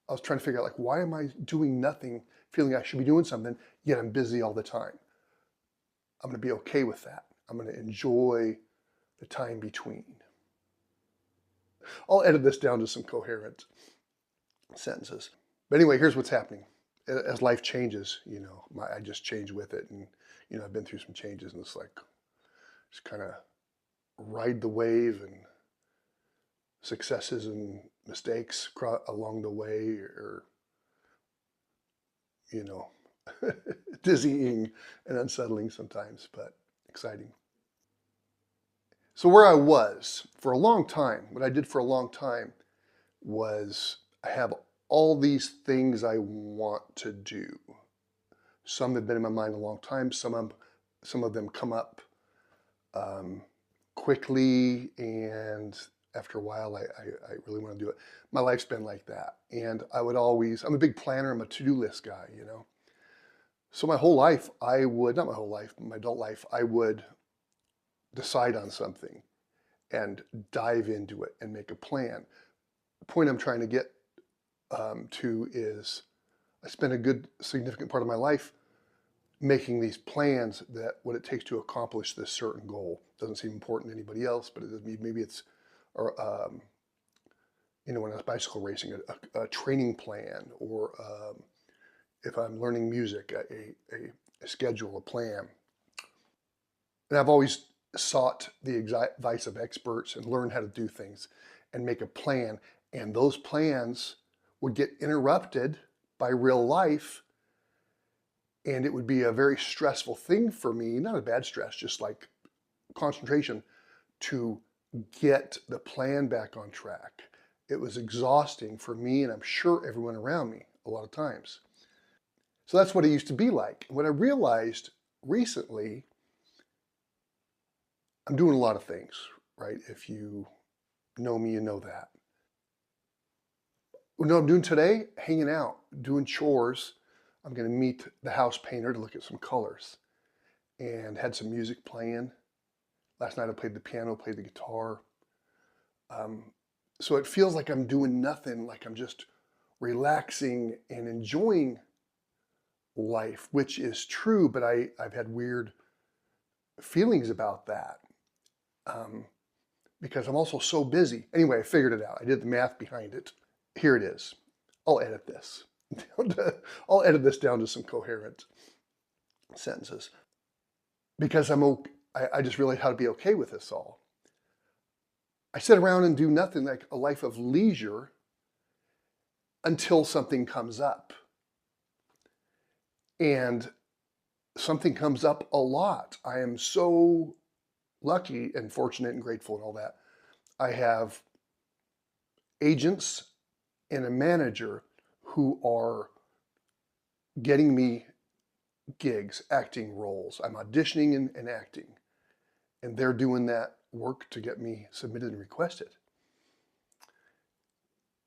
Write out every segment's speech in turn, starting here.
I was trying to figure out, like, why am I doing nothing, feeling I should be doing something, yet I'm busy all the time? I'm going to be okay with that. I'm going to enjoy the time between. I'll edit this down to some coherent sentences. But anyway, here's what's happening. As life changes, I just change with it. And, I've been through some changes, and it's like, just kind of ride the wave, and successes and mistakes along the way, or, you know, dizzying and unsettling sometimes, but exciting. So where I was for a long time, what I did for a long time was I have all these things I want to do. Some have been in my mind a long time. Some of them come up quickly, and after a while, I really want to do it. My life's been like that. And I'm a big planner. I'm a to-do list guy, So my whole life, not my whole life, my adult life, I would decide on something and dive into it and make a plan. The point I'm trying to get to is I spent a good significant part of my life making these plans that what it takes to accomplish this certain goal. Doesn't seem important to anybody else, but maybe it's, or when I was bicycle racing, a training plan, or if I'm learning music, a schedule, a plan. And I've always sought the advice of experts and learn how to do things and make a plan. And those plans would get interrupted by real life. And it would be a very stressful thing for me, not a bad stress, just like concentration, to get the plan back on track. It was exhausting for me, and I'm sure everyone around me a lot of times. So that's what it used to be like. What I realized recently, I'm doing a lot of things, right? If you know me, you know that. What I'm doing today, hanging out, doing chores. I'm going to meet the house painter to look at some colors, and had some music playing. Last night I played the piano, played the guitar. So it feels like I'm doing nothing, like I'm just relaxing and enjoying life, which is true, but I've had weird feelings about that because I'm also so busy. Anyway, I figured it out. I did the math behind it. Here it is. I'll edit this. I'll edit this down to some coherent sentences because I just realized how to be okay with this all. I sit around and do nothing, like a life of leisure, until something comes up. And something comes up a lot. I am so lucky and fortunate and grateful and all that. I have agents and a manager who are getting me gigs, acting roles. I'm auditioning and acting. And they're doing that work to get me submitted and requested.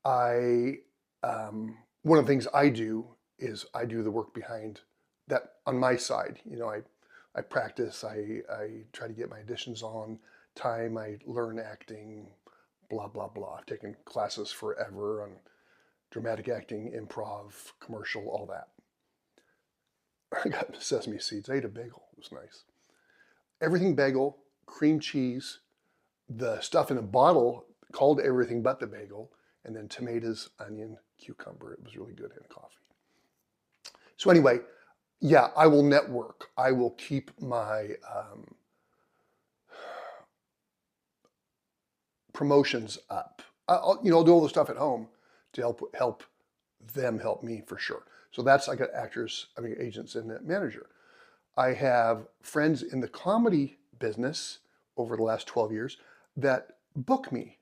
One of the things I do is I do the work behind that on my side. I practice, I try to get my auditions on time, I learn acting, blah, blah, blah. I've taken classes forever on dramatic acting, improv, commercial, all that. I got sesame seeds. I ate a bagel. It was nice. Everything bagel, cream cheese, the stuff in a bottle called everything but the bagel, and then tomatoes, onion, cucumber. It was really good, and coffee. So anyway, yeah, I will network. I will keep my promotions up. I'll do all the stuff at home to help them help me for sure. So that's, I got agents and a manager. I have friends in the comedy business over the last 12 years that book me,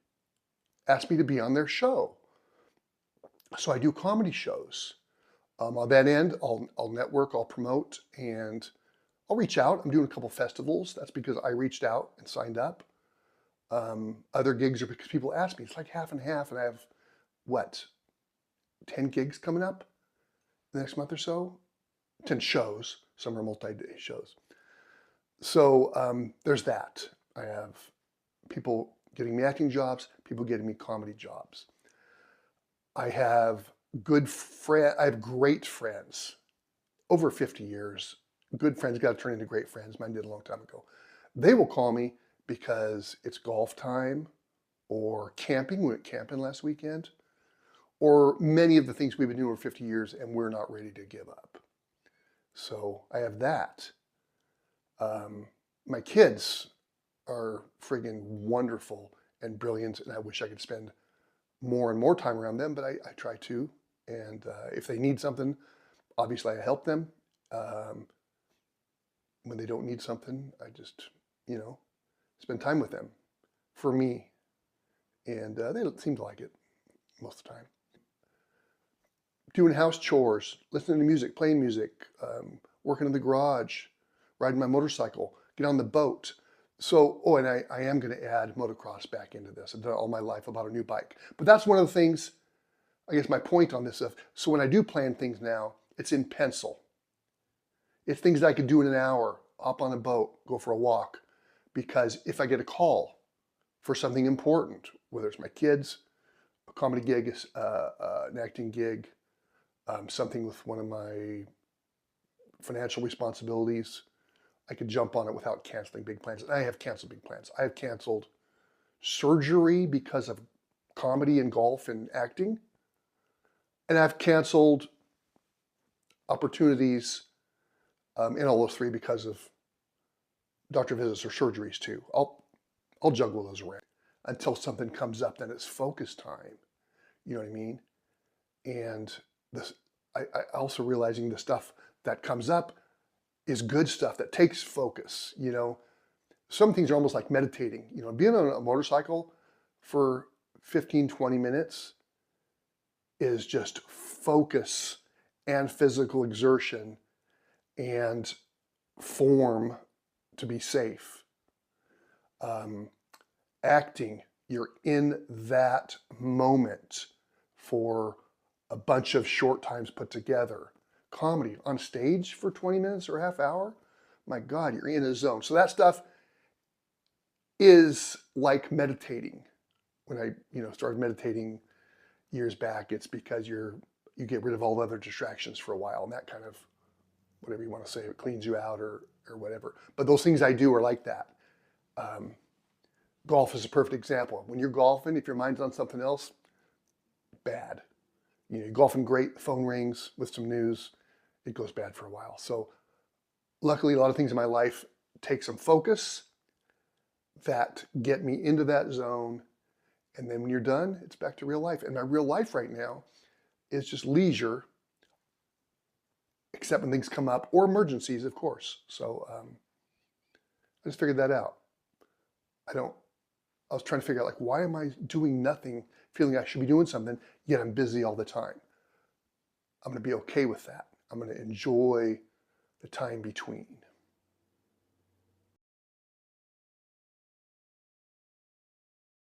ask me to be on their show. So I do comedy shows. On that end, I'll network, I'll promote, and I'll reach out. I'm doing a couple festivals. That's because I reached out and signed up. Other gigs are because people ask me. It's like half and half, and I have, 10 gigs coming up the next month or so? 10 shows. Some are multi-day shows. So there's that. I have people getting me acting jobs, people getting me comedy jobs. I have good friend. I have great friends over 50 years. Good friends got to turn into great friends. Mine did a long time ago. They will call me because it's golf time or camping. We went camping last weekend, or many of the things we've been doing for 50 years and we're not ready to give up. So I have that. My kids are friggin' wonderful and brilliant, and I wish I could spend more and more time around them, but I try to. And if they need something, obviously I help them. Um, when they don't need something, I just, you know, spend time with them for me. And they seem to like it most of the time. Doing house chores, listening to music, playing music, working in the garage, riding my motorcycle, get on the boat. So, oh, and I am going to add motocross back into this. I've done it all my life about a new bike. But that's one of the things, I guess my point on this. So when I do plan things now, it's in pencil. It's things that I could do in an hour, hop on a boat, go for a walk. Because if I get a call for something important, whether it's my kids, a comedy gig, an acting gig, something with one of my financial responsibilities, I could jump on it without canceling big plans. And I have canceled big plans. I have canceled surgery because of comedy and golf and acting. And I've canceled opportunities in all those three because of doctor visits or surgeries too. I'll juggle those around until something comes up, then it's focus time. You know what I mean? And this, I also realizing the stuff that comes up is good stuff that takes focus. You know, some things are almost like meditating. You know, being on a motorcycle for 15, 20 minutes is just focus and physical exertion and form to be safe. Acting, you're in that moment for a bunch of short times put together. Comedy, on stage for 20 minutes or a half hour, my God, you're in a zone. So that stuff is like meditating. When I, started meditating years back, it's because you get rid of all the other distractions for a while, and that kind of, whatever you want to say, it cleans you out or whatever. But those things I do are like that. Golf is a perfect example. When you're golfing, if your mind's on something else, bad. You're golfing great, the phone rings with some news, it goes bad for a while. So luckily, a lot of things in my life take some focus that get me into that zone. And then when you're done, it's back to real life. And my real life right now is just leisure, except when things come up, or emergencies, of course. So I just figured that out. I was trying to figure out, like, why am I doing nothing, feeling I should be doing something, yet I'm busy all the time? I'm going to be okay with that. I'm going to enjoy the time between.